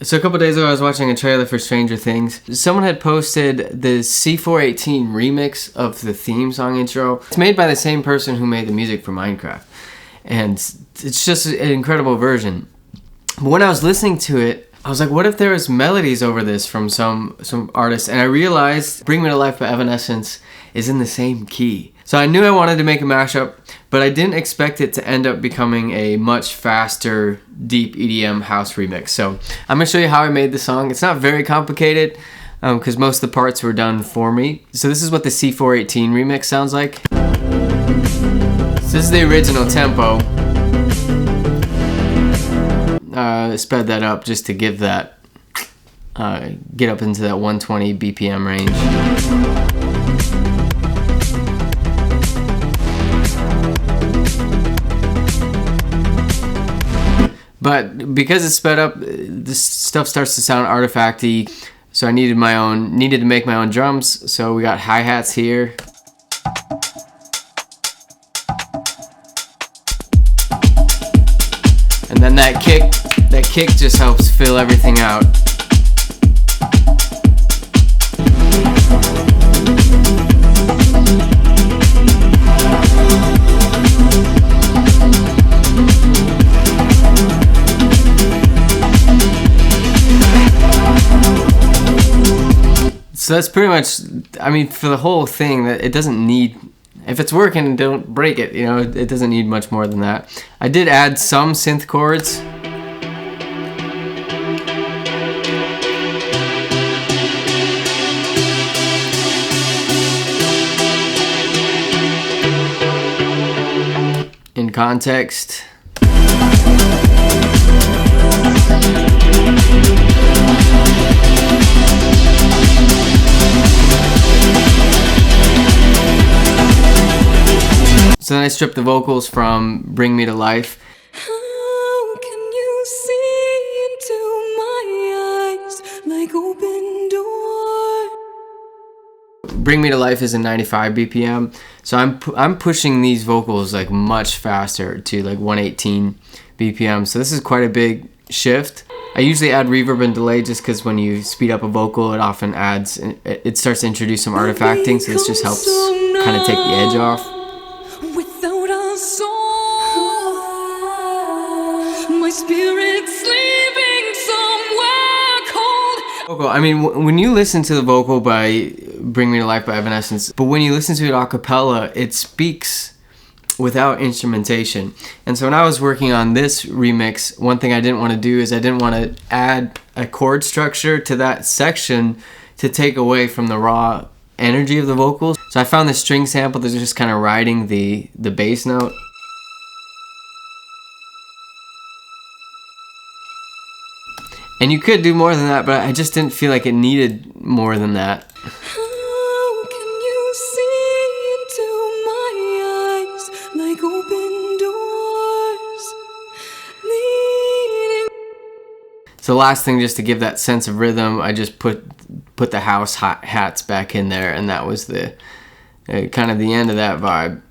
So a couple days ago I was watching a trailer for Stranger Things. Someone had posted the C418 remix of the theme song intro. It's made by the same person who made the music for Minecraft. And it's just an incredible version. But when I was listening to it, I was like, what if there was melodies over this from some artists? And I realized Bring Me to Life by Evanescence is in the same key. So I knew I wanted to make a mashup, but I didn't expect it to end up becoming a much faster, deep EDM house remix. So I'm going to show you how I made the song. It's not very complicated because most of the parts were done for me. So this is what the C418 remix sounds like. So this is the original tempo. Sped that up just to give that, get up into that 120 BPM range. But because it's sped up, this stuff starts to sound artifacty. So I needed to make my own drums. So we got hi-hats here. And then that kick just helps fill everything out. So that's pretty much, I mean, for the whole thing, that it doesn't need, if it's working, don't break it, you know, it doesn't need much more than that. I did add some synth chords. In context. So then I stripped the vocals from Bring Me to Life. How can you see into my eyes like open doors? Bring Me to Life is in 95 BPM. So I'm pushing these vocals like much faster to like 118 BPM. So this is quite a big shift. I usually add reverb and delay just because when you speed up a vocal, it often it starts to introduce some artifacting. So this just helps kind of take the edge off. My spirit's sleeping somewhere cold. I mean, when you listen to the vocal by Bring Me to Life by Evanescence, but when you listen to it a cappella, it speaks without instrumentation. And so when I was working on this remix, one thing I didn't want to do is I didn't want to add a chord structure to that section to take away from the raw energy of the vocals. So I found this string sample that's just kind of riding the bass note. And you could do more than that, but I just didn't feel like it needed more than that. How can you see into my eyes like open doors leading? So last thing, just to give that sense of rhythm, I just put the house hats back in there, and that was the kind of the end of that vibe.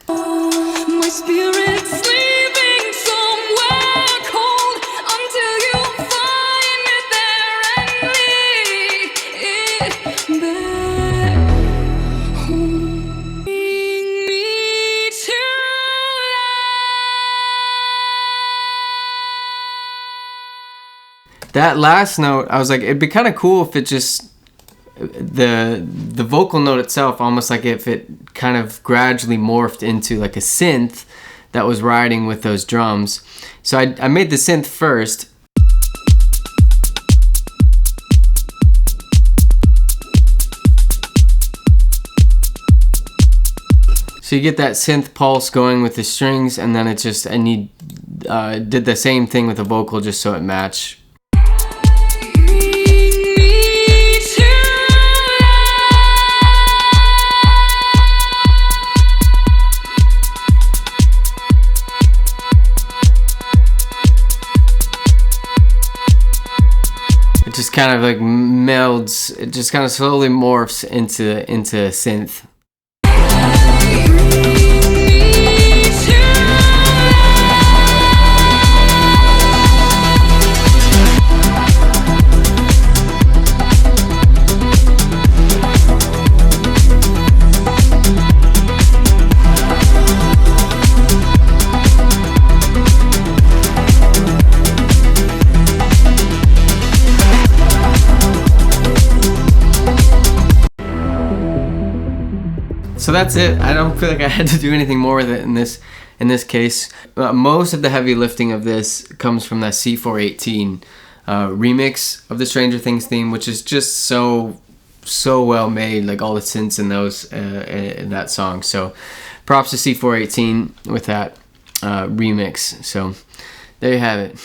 My spirit's sleeping somewhere cold until you find it there and lead back home. Bring me to life. That last note, I was like, it'd be kind of cool if it just, the vocal note itself, almost like if it kind of gradually morphed into like a synth that was riding with those drums. So I made the synth first. So you get that synth pulse going with the strings, and then it just, did the same thing with the vocal just so it matched. It just kind of like melds, it just kind of slowly morphs into synth. So that's it. I don't feel like I had to do anything more with it in this case. Most of the heavy lifting of this comes from that C418 remix of the Stranger Things theme, which is just so well made, like all the synths in those in that song. So props to C418 with that remix. So there you have it.